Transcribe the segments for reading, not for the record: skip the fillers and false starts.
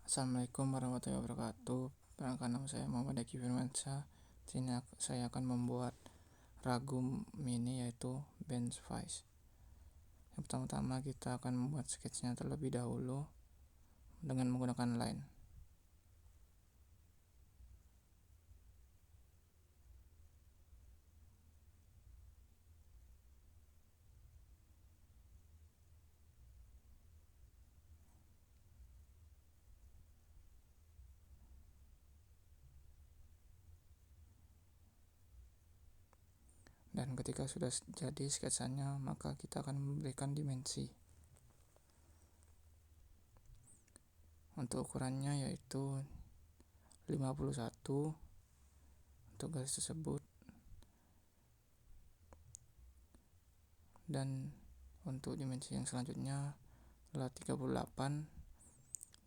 Assalamualaikum warahmatullahi wabarakatuh. Perkenalkan, nama saya Muhammad Eki Firmansyah. Sini saya akan membuat ragum mini yaitu bench vise. Yang pertama-tama kita akan membuat sketsnya terlebih dahulu dengan menggunakan line. Dan ketika sudah jadi sketsanya, maka kita akan memberikan dimensi. Untuk ukurannya yaitu 51 untuk garis tersebut, dan untuk dimensi yang selanjutnya adalah 38,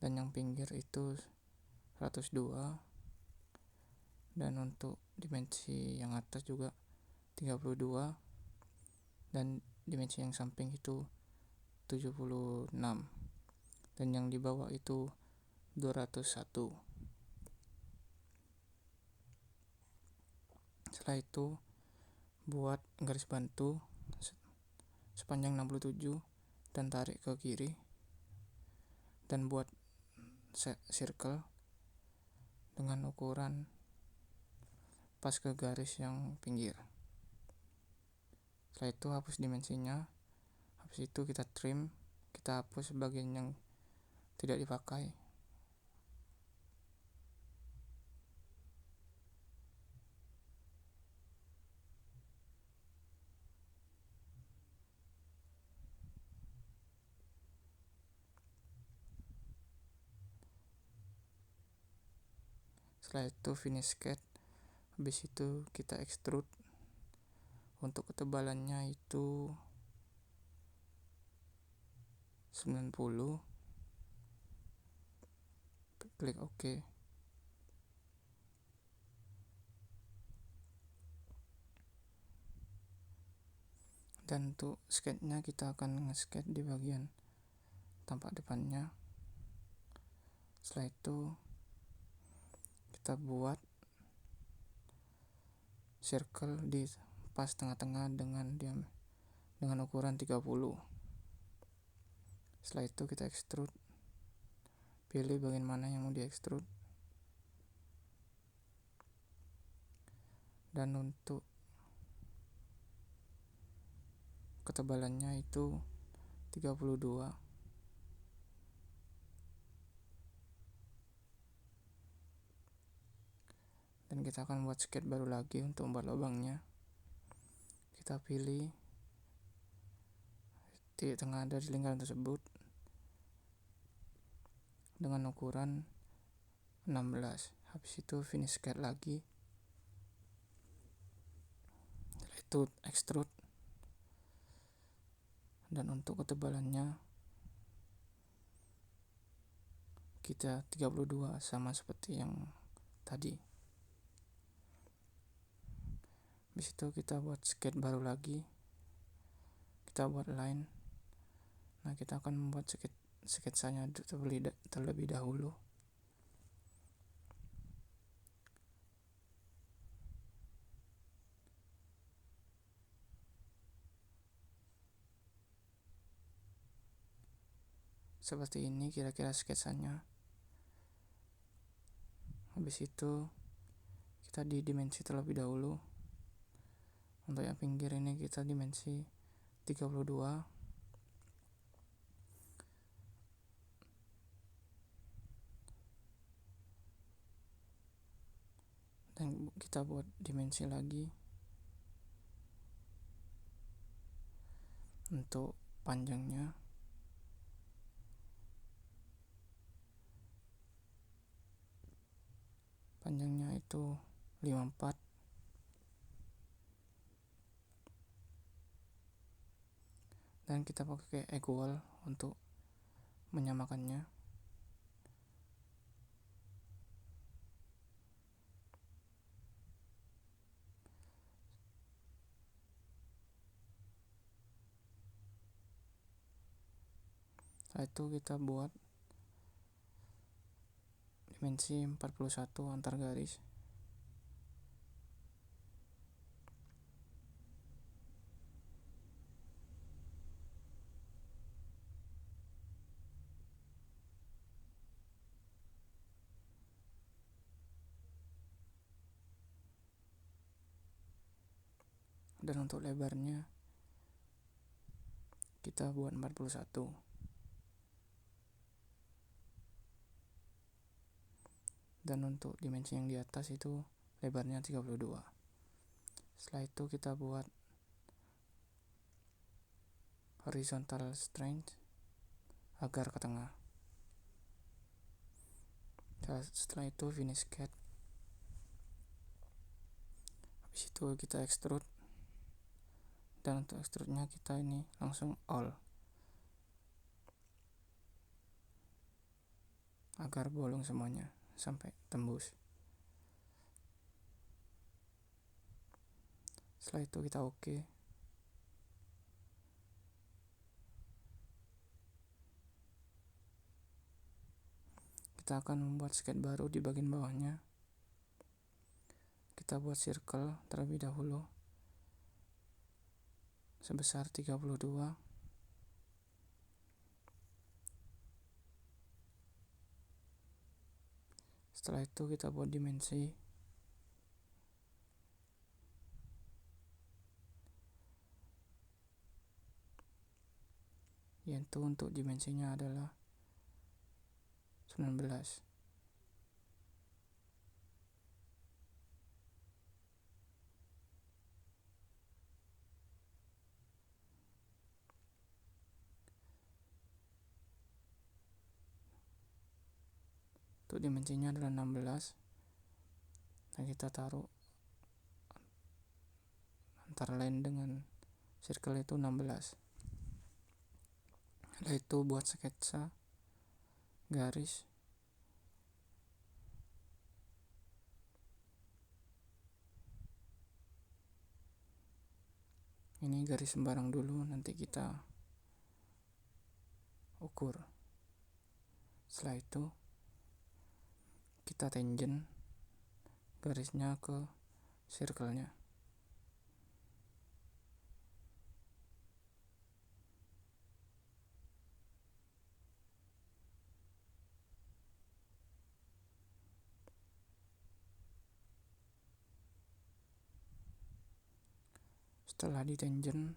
dan yang pinggir itu 102, dan untuk dimensi yang atas juga 32, dan dimensi yang samping itu 76, dan yang di bawah itu 201. Setelah itu buat garis bantu sepanjang 67 dan tarik ke kiri, dan buat circle dengan ukuran pas ke garis yang pinggir. Setelah itu hapus dimensinya. Habis itu kita trim, kita hapus bagian yang tidak dipakai. Setelah itu finish sketch. Habis itu kita extrude. Untuk ketebalannya itu 90. Klik OK. Dan untuk sketchnya kita akan nge-sketch di bagian tampak depannya. Setelah itu kita buat circle di pas tengah-tengah dengan ukuran 30. Setelah itu kita extrude. Pilih bagian mana yang mau di extrude. Dan untuk ketebalannya itu 32. Dan kita akan buat sketch baru lagi untuk membuat lubangnya. Kita pilih titik tengah dari lingkaran tersebut dengan ukuran 16. Habis itu finish sketch lagi. Setelah itu extrude. Dan untuk ketebalannya kita 32, sama seperti yang tadi. Habis itu kita buat sketch baru lagi. Kita buat line. Nah, kita akan membuat sketsanya terlebih dahulu. Seperti ini kira-kira sketsanya. Habis itu kita di dimensi terlebih dahulu. Untuk yang pinggir ini kita dimensi 32. Dan kita buat dimensi lagi. Untuk panjangnya itu 54. Dan kita pakai equal untuk menyamakannya. Setelah itu kita buat dimensi 41 antar garis. Dan untuk lebarnya kita buat 41. Dan untuk dimensi yang di atas itu lebarnya 32. Setelah itu kita buat horizontal strength agar ke tengah. Setelah itu finish cut. Habis itu kita extrude. Dan untuk extrude-nya kita ini langsung all agar bolong semuanya sampai tembus. Setelah itu kita oke. Kita akan membuat sketch baru di bagian bawahnya. Kita buat circle terlebih dahulu sebesar 32. Setelah itu kita buat dimensi. Yaitu untuk dimensinya adalah 19. Untuk dimensinya adalah 16. Dan kita taruh antara line dengan circle itu 16. Setelah itu buat sketsa garis. Ini garis sembarang dulu, nanti kita ukur. Setelah itu kita tangent garisnya ke circle-nya. Setelah di tangent,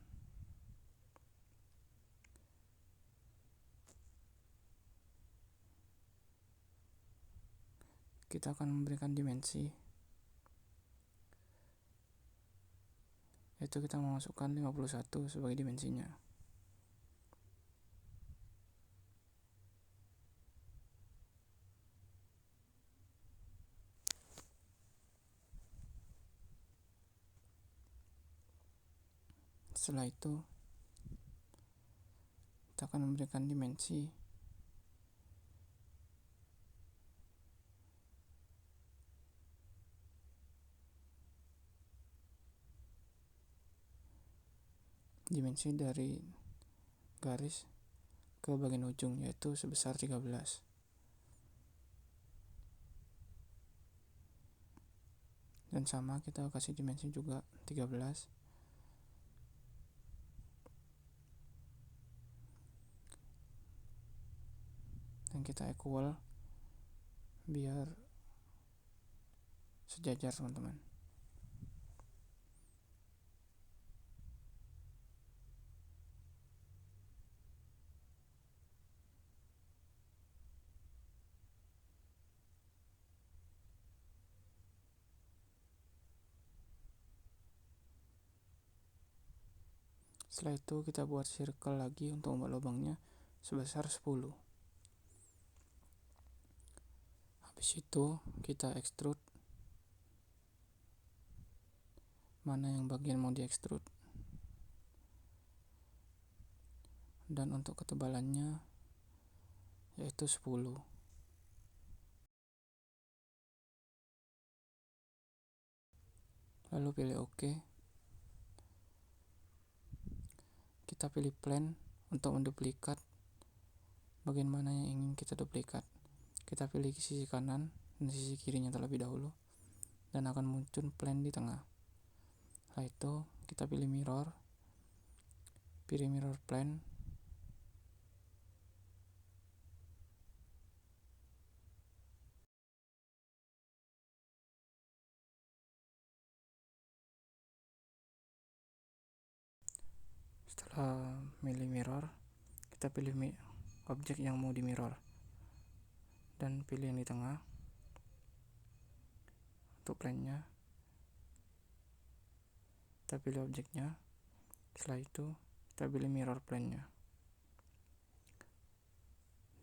kita akan memberikan dimensi, yaitu kita memasukkan 51 sebagai dimensinya. Setelah itu kita akan memberikan dimensi dari garis ke bagian ujung, yaitu sebesar 13. Dan sama kita kasih dimensi juga 13. Dan kita equal biar sejajar, teman-teman. Setelah itu kita buat circle lagi untuk membuat lubangnya sebesar 10. Habis itu kita extrude mana yang bagian mau di extrude. Dan untuk ketebalannya yaitu 10. Lalu pilih OK. Kita pilih plane untuk menduplikat bagian mana yang ingin kita duplikat. kita pilih sisi kanan dan sisi kirinya terlebih dahulu, dan akan muncul plane di tengah. Setelah itu kita pilih mirror plane. Setelah milih mirror, kita pilih objek yang mau di mirror dan pilih yang di tengah untuk plane-nya. Kita pilih objeknya. Setelah itu kita pilih mirror plane-nya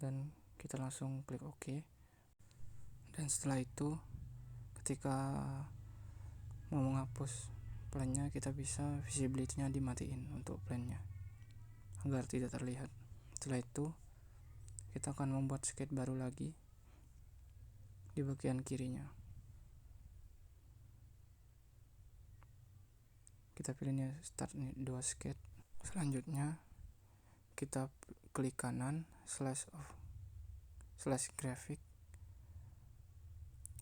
dan kita langsung klik OK. Dan setelah itu ketika mau menghapus plane-nya, kita bisa visibility-nya dimatiin untuk plane-nya agar tidak terlihat. Setelah itu kita akan membuat sketch baru lagi di bagian kirinya. Kita pilihnya start 2 sketch. Selanjutnya kita klik kanan slash graphic.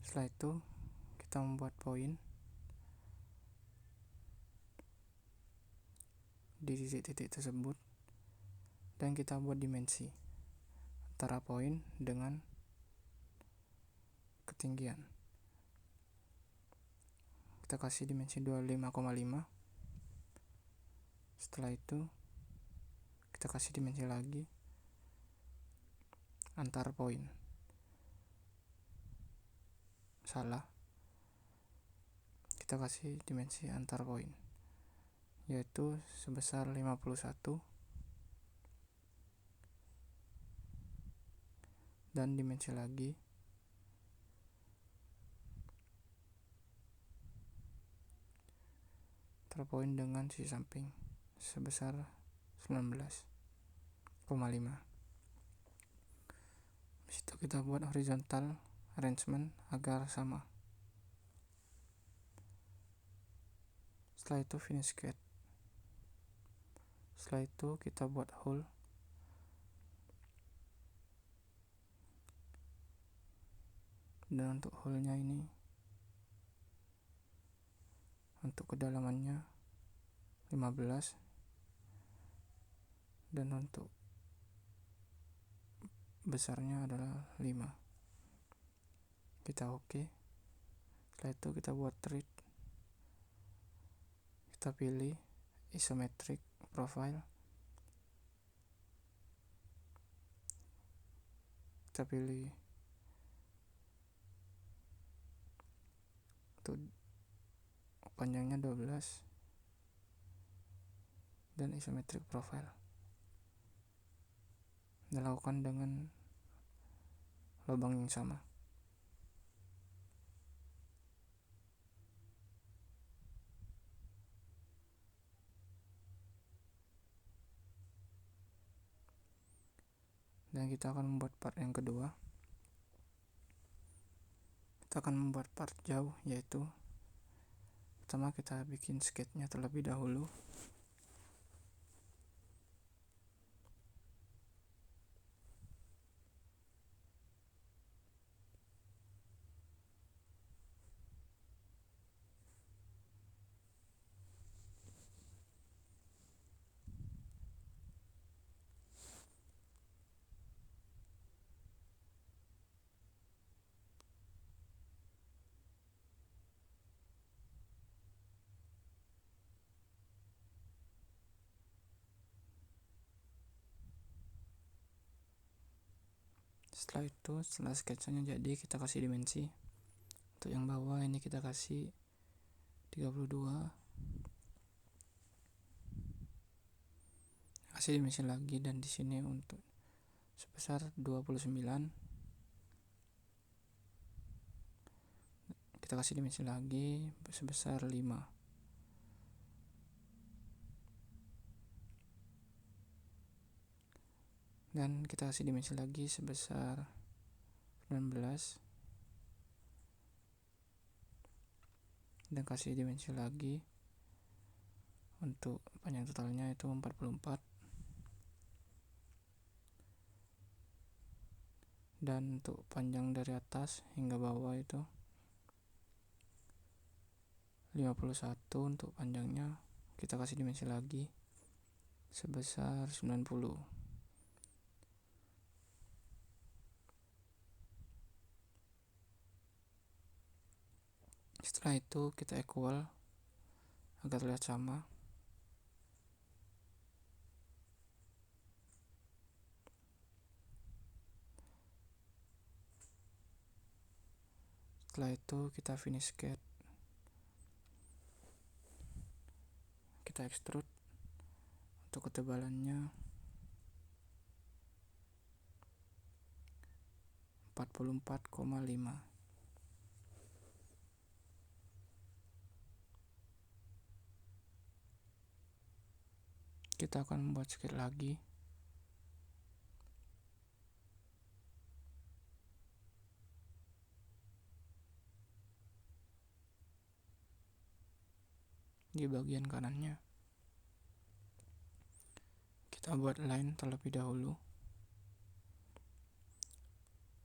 Setelah itu kita membuat poin di titik-titik tersebut dan kita buat dimensi antara poin dengan ketinggian. Kita kasih dimensi 25,5. Setelah itu kita kasih dimensi lagi antar poin. Kita kasih dimensi antar poin yaitu sebesar 51 dan dimensi lagi antar poin dengan sisi samping sebesar 19,5. Di situ kita buat horizontal arrangement agar sama. Setelah itu finish sketch. Setelah itu kita buat hole dan untuk hole-nya ini untuk kedalamannya 15 dan untuk besarnya adalah 5. Kita oke. Setelah itu kita buat treat. Kita pilih isometric profile. Kita pilih untuk panjangnya 12 dan isometric profile. Dilakukan dengan lubang yang sama. Dan kita akan membuat part yang kedua. Kita akan membuat part jauh, yaitu pertama kita bikin sketch-nya terlebih dahulu. Setelah sketsanya jadi, kita kasih dimensi. Untuk yang bawah ini kita kasih 32. Kasih dimensi lagi dan di sini untuk sebesar 29. Kita kasih dimensi lagi sebesar 5. Dan kita kasih dimensi lagi sebesar 19 dan kasih dimensi lagi untuk panjang totalnya itu 44 Dan untuk panjang dari atas hingga bawah itu 51. Untuk panjangnya kita kasih dimensi lagi sebesar 90. Setelah itu kita equal agar terlihat sama. Setelah itu kita finish sketch, kita extrude. Untuk ketebalannya 44,5. Kita akan membuat sketch lagi. Di bagian kanannya kita buat line terlebih dahulu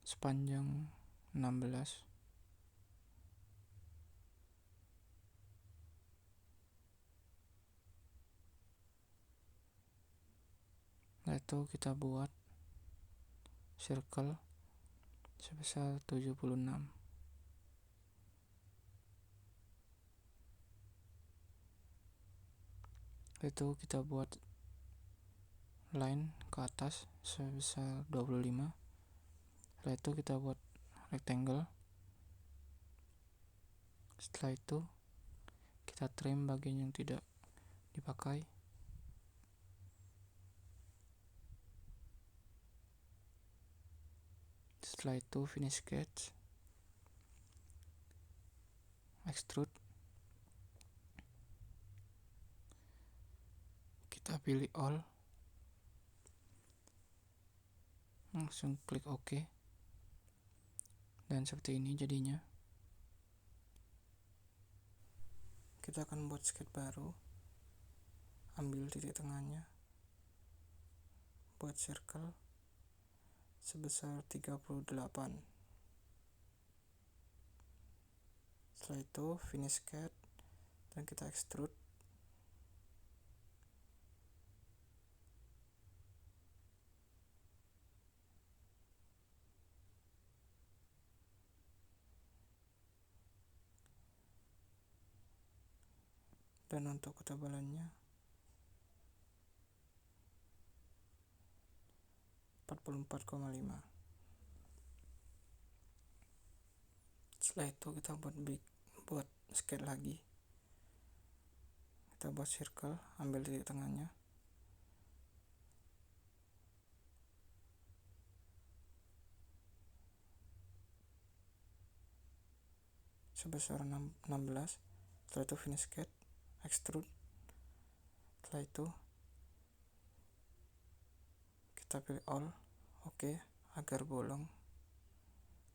sepanjang 16. Setelah itu kita buat circle sebesar 76. Itu kita buat line ke atas sebesar 25. Setelah itu kita buat rectangle. Setelah itu kita trim bagian yang tidak dipakai. Setelah itu finish sketch, extrude. Kita pilih all, langsung klik OK, dan seperti ini jadinya. Kita akan buat sketch baru, ambil titik tengahnya, buat circle sebesar 38. Setelah itu finish sketch dan kita extrude. Dan untuk ketebalannya 44,5. Setelah itu kita buat sketch lagi. Kita buat circle, ambil titik tengahnya, sebesar 16. Setelah itu finish sketch, extrude. Setelah itu kita pilih all, OK, agar bolong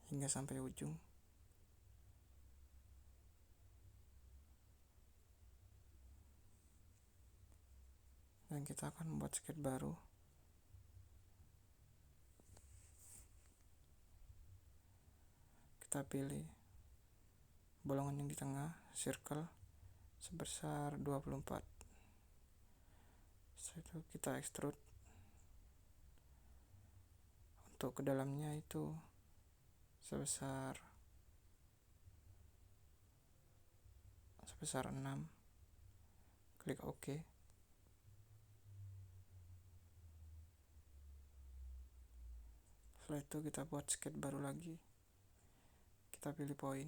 hingga sampai ujung. Dan kita akan membuat sketch baru. Kita pilih bolongan yang di tengah, circle, sebesar 24. Setelah itu kita extrude. Untuk ke dalamnya itu sebesar 6. Klik OK. Setelah itu kita buat sketch baru lagi. Kita pilih poin.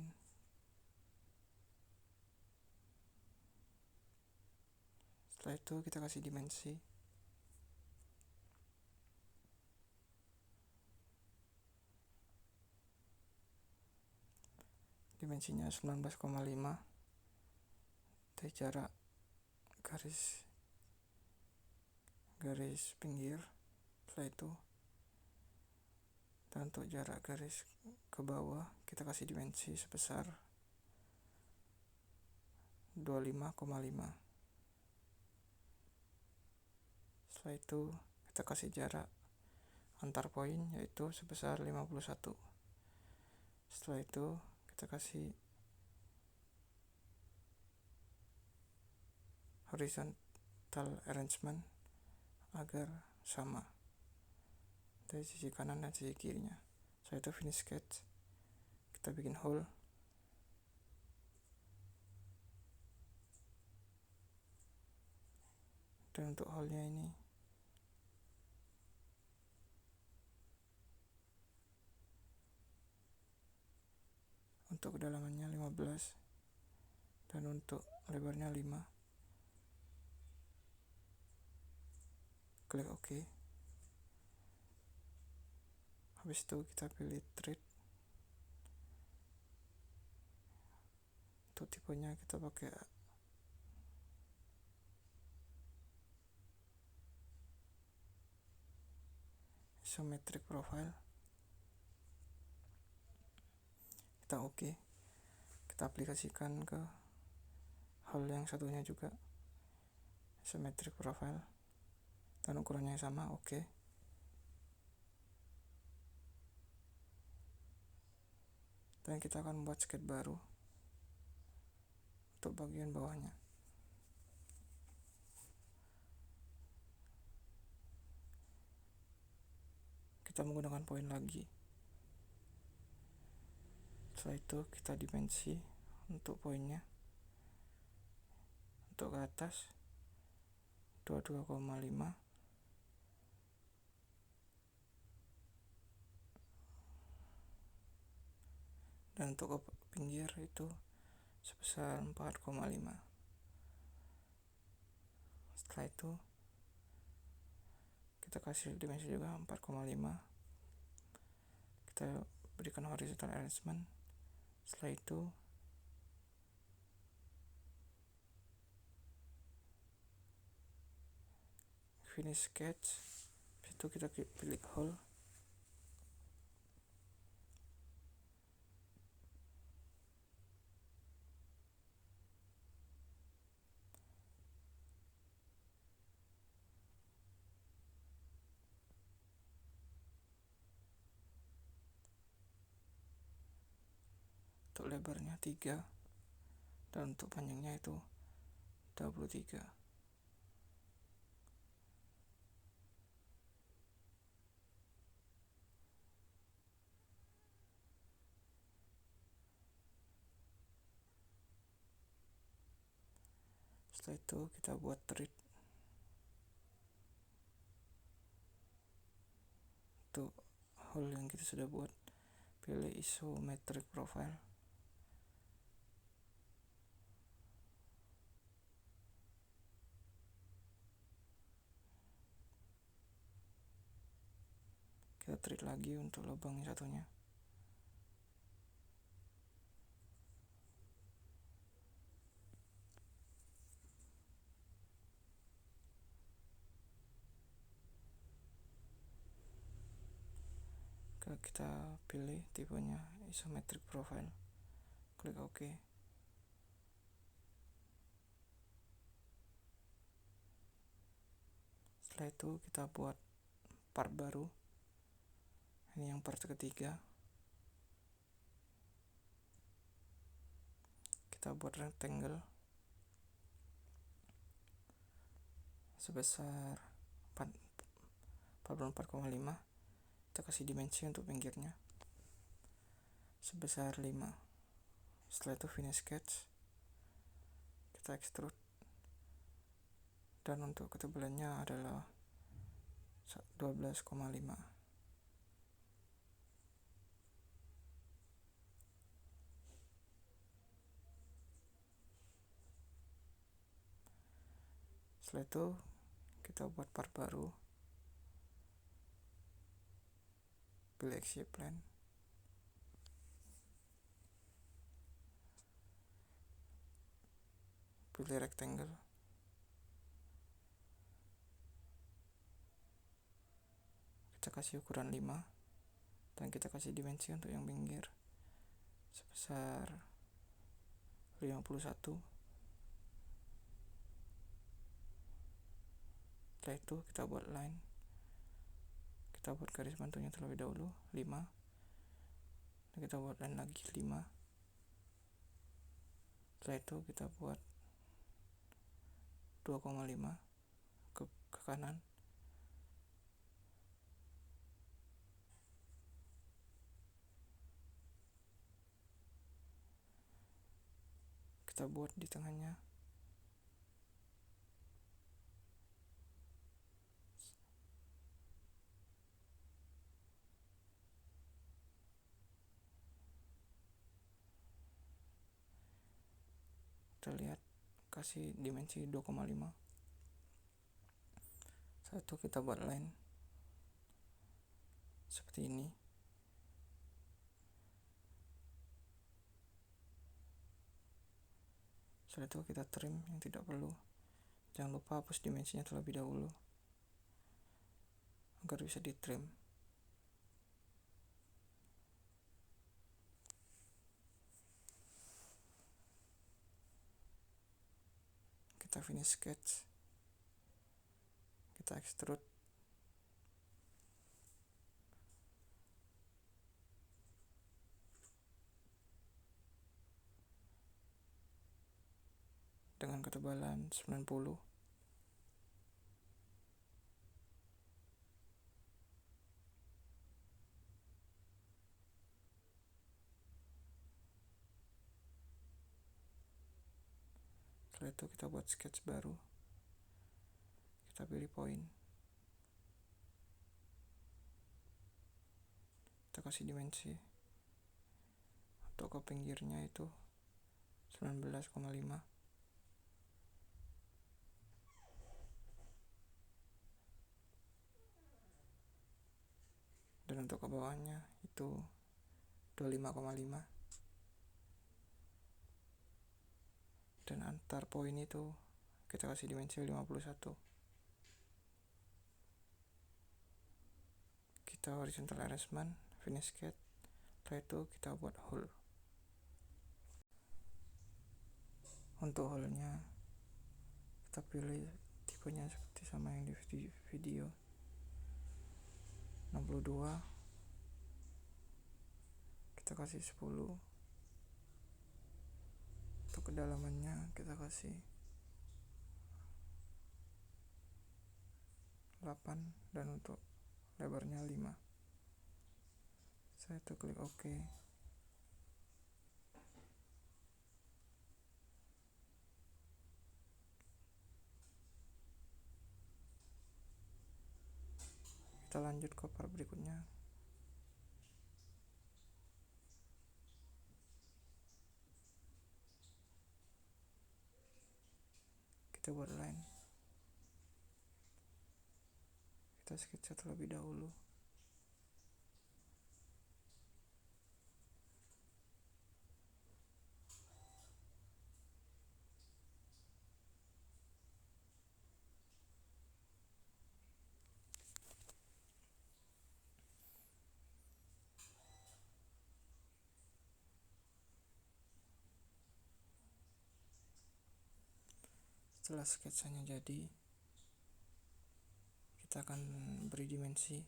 Setelah itu kita kasih dimensi. Dimensinya 19,5. Dari jarak garis pinggir. Setelah itu dan untuk jarak garis ke bawah kita kasih dimensi sebesar 25,5. Setelah itu kita kasih jarak antar poin yaitu sebesar 51. Setelah itu kita kasih horizontal arrangement agar sama dari sisi kanan dan sisi kirinya. Setelah itu finish sketch, kita bikin hole. Dan untuk hole-nya ini untuk kedalamannya 15 dan untuk lebarnya 5. Klik OK. Habis itu kita pilih thread. Untuk tipenya kita pakai isometric profile. Kita OK. Kita aplikasikan ke hal yang satunya juga isometric profile dan ukurannya yang sama. OK. Dan kita akan membuat sketch baru untuk bagian bawahnya. Kita menggunakan poin lagi. Setelah itu kita dimensi untuk poinnya. Untuk ke atas 22,5. Dan untuk ke pinggir itu sebesar 4,5. Setelah itu kita kasih dimensi juga 4,5. Kita berikan horizontal arrangement. Setelah itu finish sketch. Itu kita pilih hole. Untuk lebarnya 3 dan untuk panjangnya itu 23. Setelah itu kita buat thread. Untuk hole yang kita sudah buat, pilih isometric profile. Kita thread lagi untuk lubang yang satunya. Kita pilih tipenya isometric profile. Klik OK. Setelah itu kita buat part baru. Ini yang part ketiga. Kita buat rectangle sebesar 44,5. Kita kasih dimensi untuk pinggirnya sebesar 5. Setelah itu finish sketch, kita extrude, dan untuk ketebalannya adalah 12,5. Setelah itu kita buat part baru. Pilih XY plane. Pilih rectangle. Kita kasih ukuran 5 dan kita kasih dimensi untuk yang pinggir sebesar 51. Setelah itu kita buat line. kita buat garis bantunya terlebih dahulu 5, dan kita buat line lagi 5. Setelah itu kita buat 2,5 ke kanan, kita buat di tengahnya. Kita lihat, kasih dimensi 2,5. Setelah itu kita buat line seperti ini. Setelah itu kita trim yang tidak perlu. Jangan lupa hapus dimensinya terlebih dahulu agar bisa di trim. Kita finish sketch, kita extrude. Dengan ketebalan 90. Setelah itu kita buat sketch baru. Kita pilih poin. Kita kasih dimensi. Untuk ke pinggirnya itu 19,5. Dan untuk ke bawahnya itu 25,5. Dan antar poin itu kita kasih dimensi 51. Kita horizontal arrangement, finish sketch. Setelah itu kita buat hole. Untuk hole-nya kita pilih tipenya seperti sama yang di video 62. Kita kasih 10. Untuk kedalamannya kita kasih 8, dan untuk lebarnya 5. Saya itu klik OK. Kita lanjut ke part berikutnya. Kita buat line. Kita sketsa terlebih dahulu. Setelah sketsanya jadi, kita akan beri dimensi.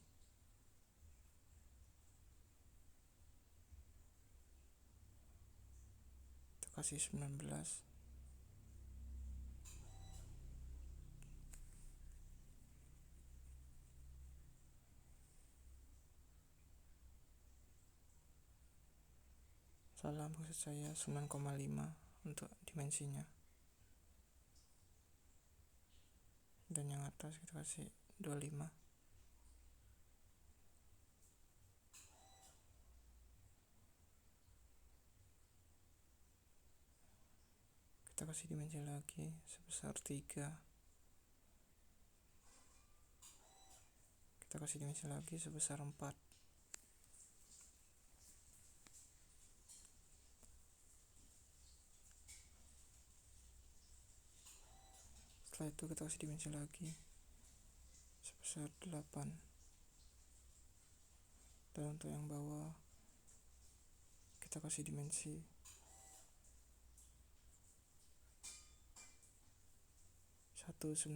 Kita kasih 19. Salah, maksud saya 9,5 untuk dimensinya. Dan yang atas kita kasih 25. Kita kasih dimensi lagi sebesar 3. Kita kasih dimensi lagi sebesar 4. Setelah itu kita kasih dimensi lagi sebesar 8. Dan untuk yang bawah kita kasih dimensi 197.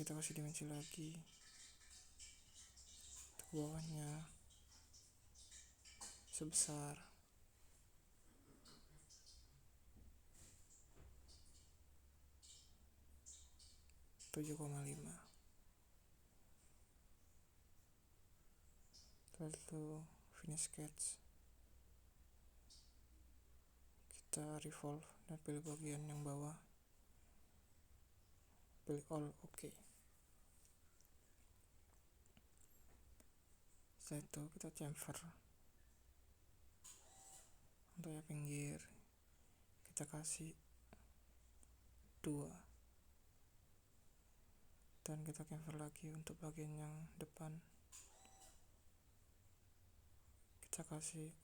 kita kasih dimensi lagi untuk bawahnya sebesar 7,5. Setelah itu finish sketch, kita revolve dan pilih bagian yang bawah, pilih all, oke. Setelah itu kita chamfer. Untuk yang pinggir kita kasih 2 dan kita chamfer lagi. Untuk bagian yang depan kita kasih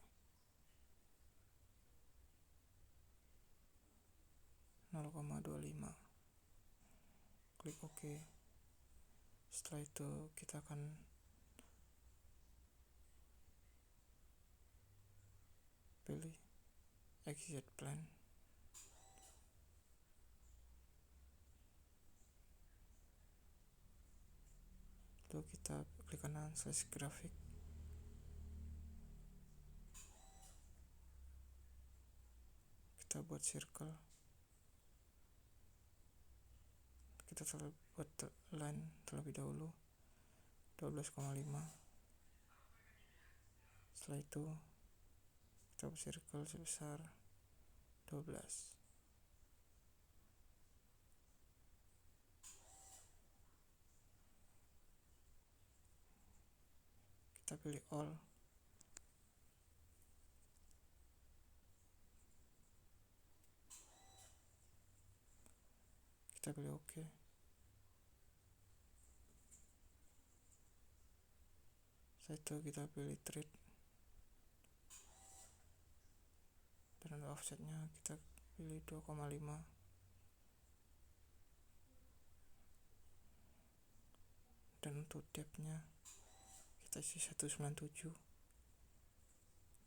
0,25, klik OK. Setelah itu kita akan pilih exit plan. Lalu kita klik kanan slash grafik, kita buat circle, kita buat line terlebih dahulu 12,5. Setelah itu kita buat circle sebesar 12. Kita pilih all, kita pilih OK. Setelah itu kita pilih treat dan untuk offsetnya kita pilih 2,5 dan untuk depthnya kita isi 197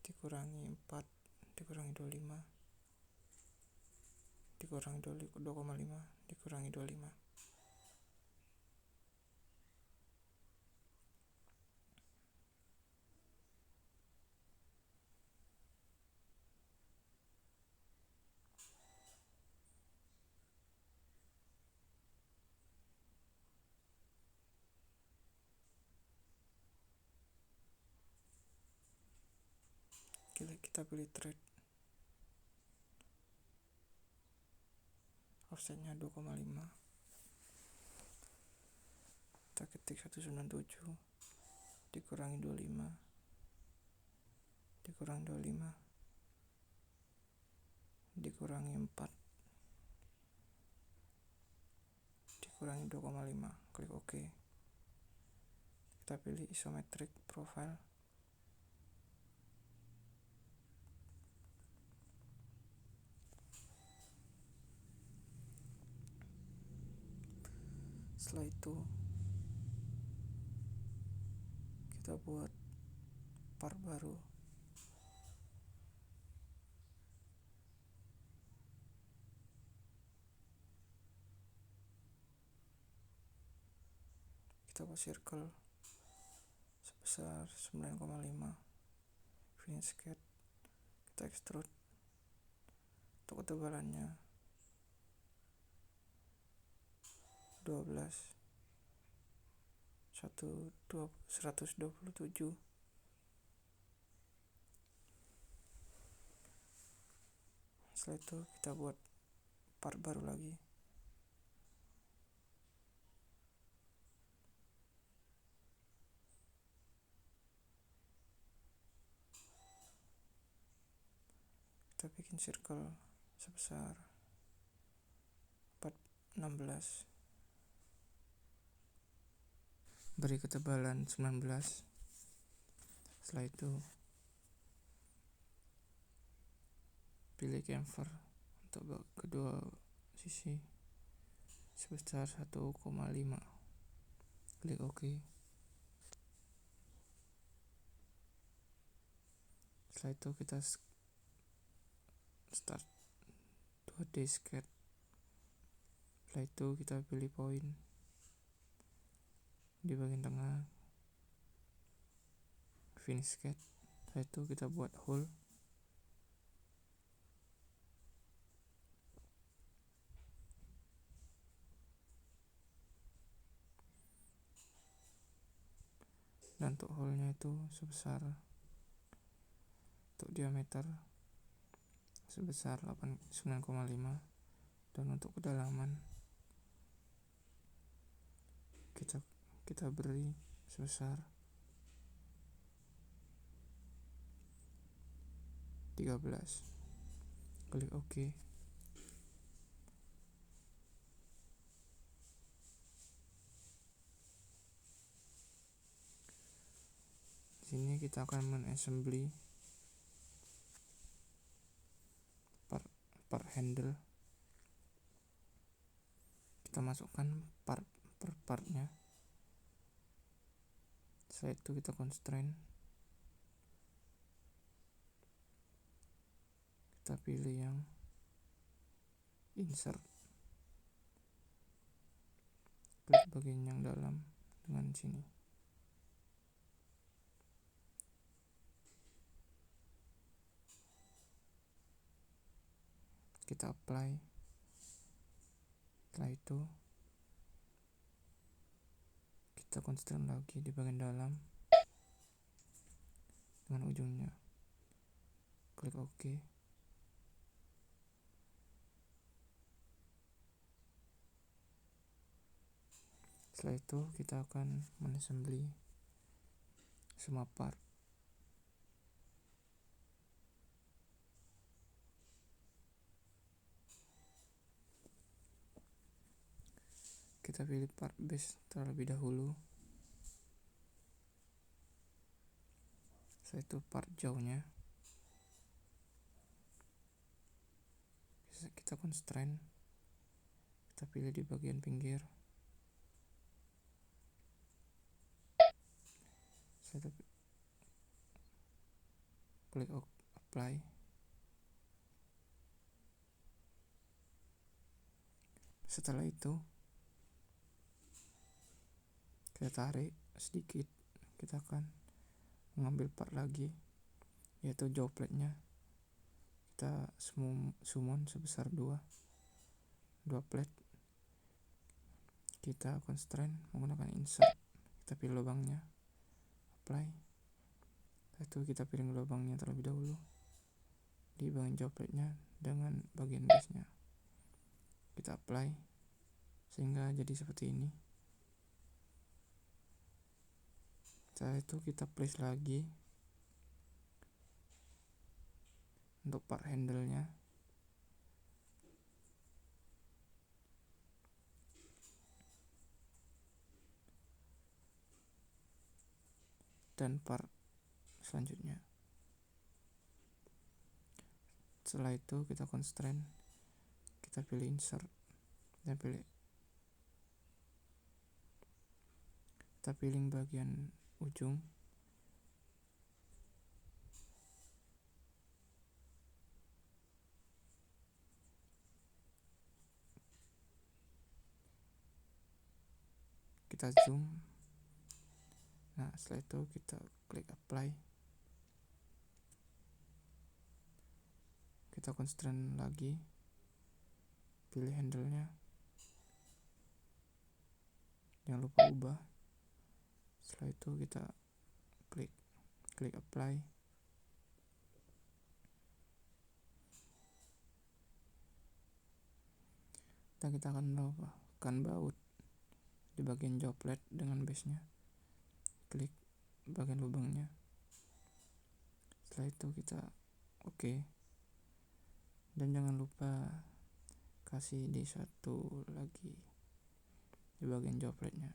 dikurangi 4 dikurangi 25 dikurangi 2,5 dikurangi 25. Kita pilih trade, offsetnya 2,5, kita ketik 197 dikurangi 25 dikurangi 25 dikurangi 4 dikurangi 2,5, klik OK. Kita pilih isometric profile, setelah itu kita buat part baru, kita buat circle sebesar 9,5, finish sketch, kita extrude. Untuk ketebalannya 12 127. Setelah itu kita buat part baru lagi, kita bikin circle sebesar 16, beri ketebalan 19. Setelah itu pilih chamfer untuk kedua sisi sebesar 1,5, klik OK. Setelah itu kita start 2D sketch. Setelah itu kita pilih point, di bagian tengah, finish sketch. Setelah itu kita buat hole. Dan untuk hole-nya itu untuk diameter sebesar 9,5, dan untuk kedalaman kita beri sebesar 13. Klik OK. Di sini kita akan menassembly part handle. Kita masukkan part per partnya. Setelah itu kita constraint. Kita pilih yang insert. Klik bagian yang dalam dengan sini. Kita apply. Setelah itu kita constraint lagi di bagian dalam dengan ujungnya. Klik OK. Setelah itu kita akan menassembly semua part. Kita pilih part base terlebih dahulu. Setelah itu part jauhnya kita constraint. Kita pilih di bagian pinggir. Setelah itu klik apply. Setelah itu kita tarik sedikit. Kita akan mengambil part lagi, yaitu jaw plate-nya. Kita summon sebesar 2 plate. Kita constraint menggunakan insert. Kita pilih lubangnya, apply. Setelah itu kita pilih lubangnya terlebih dahulu di bagian jaw plate-nya dengan bagian base-nya. Kita apply sehingga jadi seperti ini. Setelah itu kita place lagi untuk part handle-nya. Dan part selanjutnya. Setelah itu kita constraint, kita pilih insert dan kita pilih bagian ujung. Kita zoom. Nah, setelah itu kita klik apply. Kita constraint lagi, pilih handle-nya, jangan lupa ubah. Setelah itu kita klik apply. Dan kita akan menambahkan baut di bagian jaw plate dengan base-nya. Klik bagian lubangnya. Setelah itu kita OK. Dan jangan lupa kasih di satu lagi di bagian jaw plate-nya.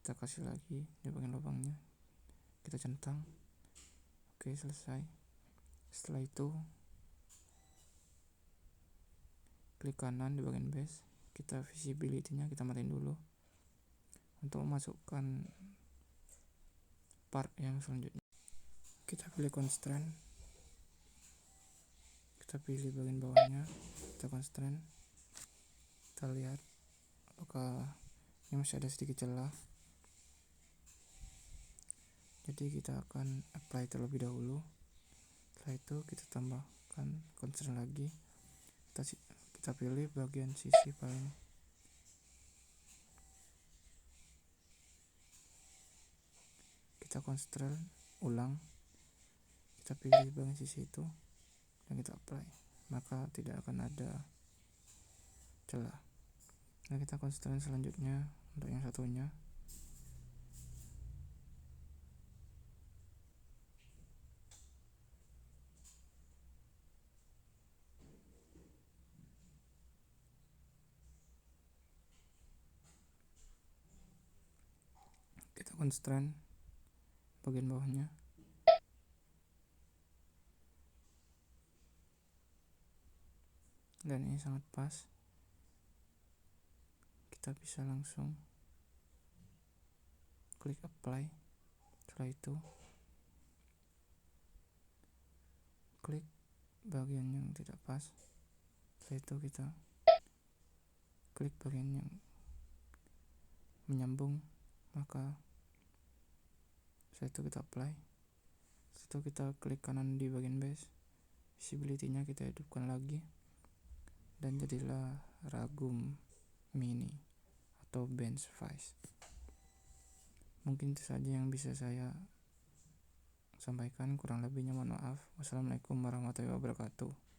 Kita kasih lagi di bagian lubangnya. Kita centang. OK, selesai. Setelah itu klik kanan di bagian base. Kita visibility-nya kita matiin dulu untuk memasukkan part yang selanjutnya. Kita pilih constraint. Kita pilih bagian bawahnya. Kita constraint. Kita lihat apakah ini masih ada sedikit celah. Jadi kita akan apply terlebih dahulu. Setelah itu kita tambahkan constraint lagi. Kita pilih bagian sisi paling kita constraint ulang. Kita pilih bagian sisi itu dan kita apply, maka tidak akan ada celah. Nah, kita constraint selanjutnya untuk yang satunya. Kita constraint bagian bawahnya. Dan ini sangat pas. Kita bisa langsung klik apply. Setelah itu klik bagian yang tidak pas. Setelah itu kita klik bagian yang menyambung, maka setelah itu kita apply. Setelah itu kita klik kanan di bagian base, visibility-nya kita hidupkan lagi, dan jadilah ragum mini atau bench vise. Mungkin itu saja yang bisa saya sampaikan, kurang lebihnya mohon maaf. Wassalamualaikum warahmatullahi wabarakatuh.